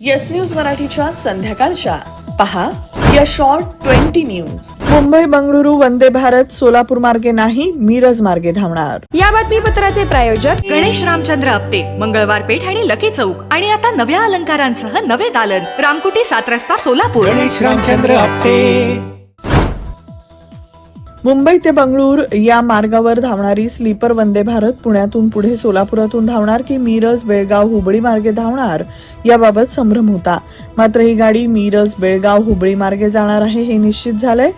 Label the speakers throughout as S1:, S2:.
S1: Yes news मराठीच्या संध्याकाळच्या पहा या शॉर्ट 20 न्यूज. मुंबई बंगळुरू वंदे भारत सोलापूर मार्गे नाही, मिरज मार्गे धावणार.
S2: या बातमीपत्राचे प्रायोजक
S3: गणेश रामचंद्र आपटे, मंगळवार पेठ आणि लकी चौक. आणि आता नव्या अलंकारांसह नवे दालन, रामकुटी 7 रस्ता सोलापूर.
S4: गणेश रामचंद्र आपटे.
S1: मुंबई ते बंगळूर या मार्गावर धावणारी स्लीपर वंदे भारत पुण्यातून पुढे सोलापुरातून धावणार की मिरज बेळगाव हुबळी मार्गे धावणार याबाबत संभ्रम होता. मात्र ही गाडी मिरज बेळगाव हुबळी मार्गे जाणार आहे हे निश्चित झालंय.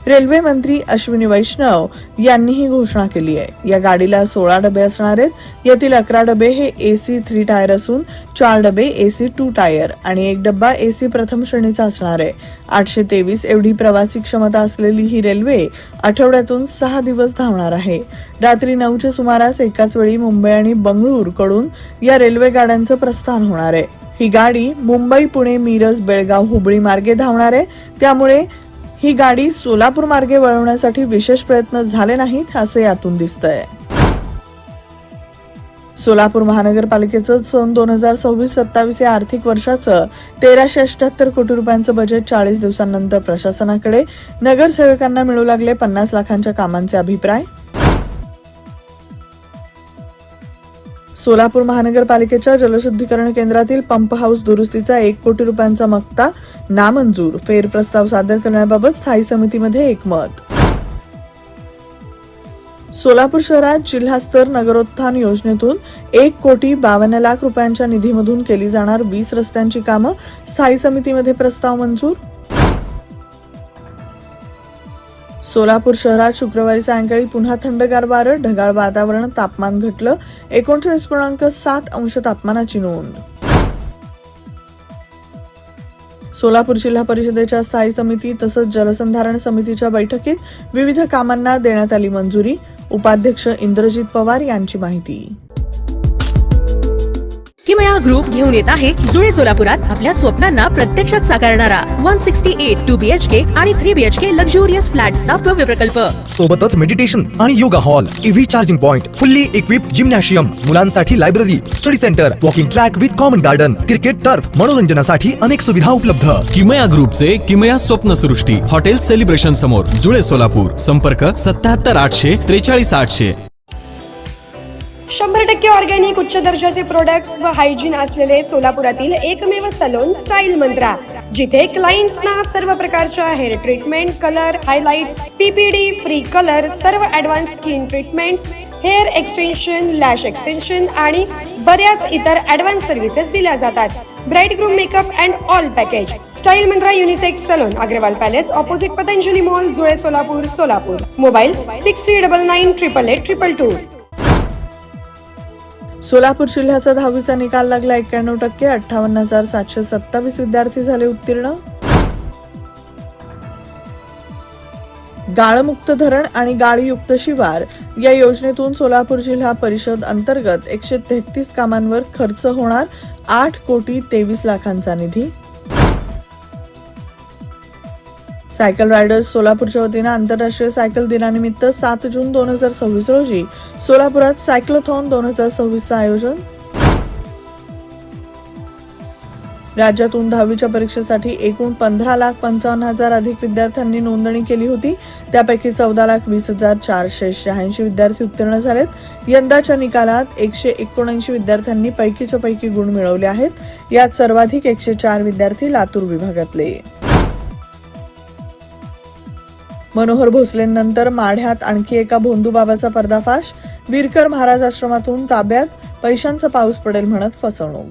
S1: रेल्वे मंत्री अश्विनी वैष्णव यांनी ही घोषणा केली आहे. या गाडीला 16 डबे असणार आहेत. यातील 11 डबे हे AC 3 टायर असून 4 डबे AC 2 टायर आणि 1 डब्बा AC प्रथम श्रेणीचा असणार आहे. 823 एवढी प्रवासी क्षमता असलेली ही रेल्वे आठवड्यातून 6 दिवस धावणार आहे. रात्री 9च्या सुमारास एकाच वेळी मुंबई आणि बंगळूर कडून या रेल्वे गाड्यांचं प्रस्थान होणार आहे. ही गाडी मुंबई पुणे मिरज बेळगाव हुबळी मार्गे धावणार आहे. त्यामुळे ही गाडी सोलापूर मार्गे वळवण्यासाठी विशेष प्रयत्न झाले नाहीत असं यातून दिसतंय. सोलापूर महानगरपालिकेचं सन 2026-27 या आर्थिक वर्षाचं 1378 कोटी रुपयांचं बजेट 40 दिवसांनंतर प्रशासनाकडे. नगरसेवकांना मिळू लागले 50 लाखांच्या कामांचे अभिप्राय. सोलापूर महानगरपालिकेच्या जलशुद्धीकरण केंद्रातील पंप हाऊस दुरुस्तीचा 1 कोटी रुपयांचा मक्ता नामंजूर. फेरप्रस्ताव सादर करण्याबाबत स्थायी समितीमध्ये एकमत. सोलापूर शहरात जिल्हास्तर नगरोत्थान योजनेतून 1,52,00,000 रुपयांच्या निधीमधून केली जाणार 20 रस्त्यांची कामं. स्थायी समितीमध्ये प्रस्ताव मंजूर. सोलापूर शहरात शुक्रवारी सायंकाळी पुन्हा थंडगार वारं, ढगाळ वातावरण, तापमान घटलं. 39.7 अंश तापमानाची नोंद. सोलापूर जिल्हा परिषदेच्या स्थायी समिती तसंच जलसंधारण समितीच्या बैठकीत विविध कामांना देण्यात आली मंजुरी. उपाध्यक्ष इंद्रजित पवार यांची माहिती.
S5: किमया ग्रुप घेऊन येत आहे जुळे सोलापुरात आपल्या स्वप्नांना प्रत्यक्षात साकारणारा 168 2 BHK आणि 3 BHK लक्झुरियस फ्लॅट्सचा भव्य प्रकल्प.
S4: सोबतच मेडिटेशन आणि yoga hall, EV charging point, fully equipped gymnasium, मुलांसाठी library, study centre, walking track with common garden, cricket turf, मनोरंजनासाठी अनेक सुविधा उपलब्ध.
S6: किमया ग्रुपचे किमया स्वप्नसृष्टी हॉटेल सेलिब्रेशन समोर, जुळे सोलापूर. संपर्क 77 800 43 800.
S2: 100% ऑर्गॅनिक उच्च दर्जाचे प्रोडक्ट्स व हायजीन असलेले सोलापुरातील एकमेव सलोन स्टाईल मंत्रा, जिथे क्लायंट्सना सर्व प्रकारच्या hair treatment, colour, highlights, PPD, free colour, सर्व advance skin treatments, hair extension, lash extension आणि बऱ्याच इतर ऍडव्हान्स सर्व्हिसेस दिल्या जातात. Bride groom makeup and all package. Style Mantra unisex salon, Agarwal palace, opposite Patanjali mall, Jule Solapur, Solapur. Mobile 6399888822.
S1: Solapur जिल्ह्याचा 10वीचा निकाल लागला. 91%. 58,727 विद्यार्थी झाले उत्तीर्ण. गाळमुक्त धरण आणि गाळीयुक्त शिवार या योजनेतून सोलापूर जिल्हा परिषद अंतर्गत 133 कामांवर खर्च होणार. 8,23,00,000चा निधी. सायकल रायडर्स सोलापूरच्या वतीनं आंतरराष्ट्रीय सायकल दिनानिमित्त 7 जून 2026 रोजी सोलापुरात सायक्लोथॉन 2026चं आयोजन. राज्यातून 10वीच्या परीक्षेसाठी एकूण 15,55,000 अधिक विद्यार्थ्यांनी नोंदणी केली होती. त्यापैकी 14,20,486 विद्यार्थी उत्तीर्ण झालेत. यंदाच्या निकालात 179 विद्यार्थ्यांनी पैकीच्या पैकी गुण मिळवले आहेत. यात सर्वाधिक 104 विद्यार्थी लातूर विभागातले. मनोहर भोसलेंनंतर माढ्यात आणखी एका भोंदूबाबाचा पर्दाफाश. विरकर महाराज आश्रमातून ताब्यात. पैशांचा पाऊस पडेल म्हणत फसवणूक.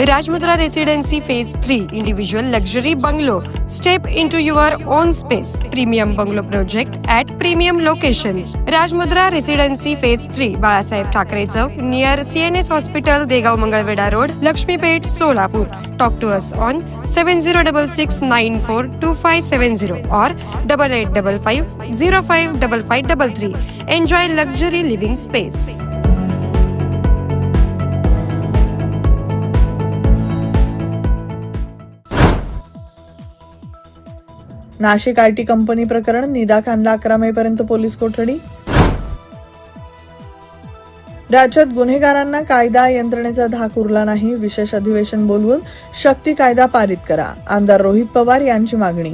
S2: Rajmudra residency phase 3 individual luxury bungalow. Step into your own space. Premium bungalow project at premium location. Rajmudra residency phase 3, Balasaheb Thackeray Chowk, near CNS hospital, Degaon Mangalvedha road, Laxmipeth, Solapur. Talk to us on 7066942570 or 8855055533. Enjoy luxury living space.
S1: Nashik IT company प्रकरण. निदा खानला 11 मे पर्यंत police कोठडी. राज्यात गुन्हेगारांना कायदा यंत्रणेचा धाक उरला नाही, विशेष अधिवेशन बोलवून शक्ती कायदा पारित करा, आमदार रोहित पवार यांची मागणी.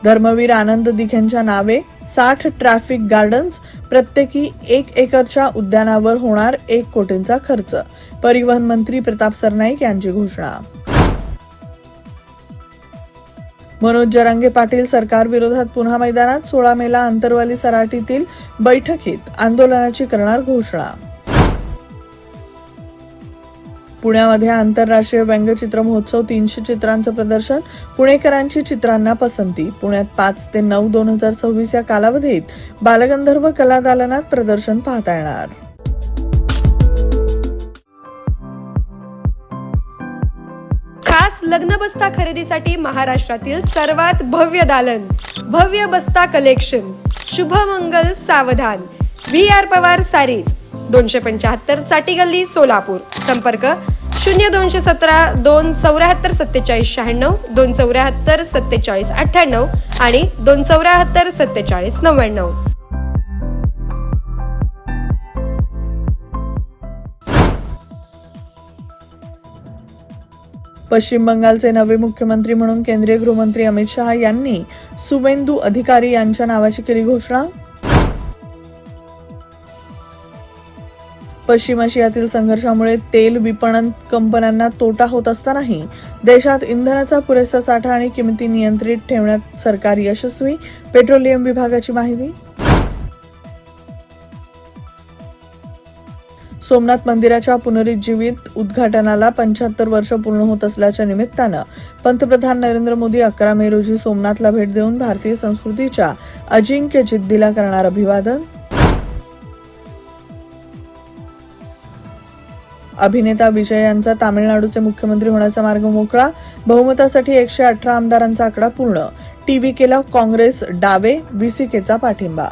S1: धर्मवीर आनंद दिघेंच्या नावे 60 ट्रॅफिक गार्डन्स, प्रत्येकी 1 एकरच्या उद्यानावर होणार 1 कोटींचा खर्च, परिवहन मंत्री प्रताप सरनाईक यांची घोषणा. मनोज जरांगे पाटील सरकार विरोधात पुन्हा मैदानात, 16 मेला आंतरवाली सराटीतील बैठकीत आंदोलनाची करणार घोषणा. पुण्यामध्ये आंतरराष्ट्रीय व्यंगचित्र महोत्सव, 300 चित्रांचं प्रदर्शन, पुणेकरांची चित्रांना पसंती. पुण्यात 5 ते 9, 2026 या कालावधीत बालगंधर्व कला दालनात प्रदर्शन पाहता येणार.
S2: खास लग्न बस्ता खरेदीसाठी महाराष्ट्रातील सर्वात भव्य दालन, भव्य बस्ता कलेक्शन, शुभमंगल सावधान, VR पवार सारीज, 275 चाटी गल्ली, सोलापूर. संपर्क 0217 274 47 96, 274 47 98 आणि 274 47 99.
S1: पश्चिम बंगालचे नवे मुख्यमंत्री म्हणून केंद्रीय गृहमंत्री अमित शहा यांनी सुवेंदू अधिकारी यांच्या नावाची केली घोषणा. पश्चिम आशियातील संघर्षामुळे तेल विपणन कंपन्यांना तोटा होत असतानाही देशात इंधनाचा पुरेसा साठा आणि किमती नियंत्रित ठेवण्यात सरकार यशस्वी, पेट्रोलियम विभागाची माहिती. सोमनाथ मंदिराच्या पुनरुज्जीवित उद्घाटनाला 75 वर्ष पूर्ण होत असल्याच्या निमित्तानं पंतप्रधान नरेंद्र मोदी 11 मे रोजी सोमनाथला भेट देऊन भारतीय संस्कृतीच्या अजिंक्य जिद्दीला करणार अभिवादन. अभिनेता विजय यांचा तामिळनाडूचे मुख्यमंत्री होण्याचा मार्ग मोकळा, बहुमतासाठी 118 आमदारांचा आकडा पूर्ण. टीव्हीकेला काँग्रेस, डावे, VCKचा पाठिंबा.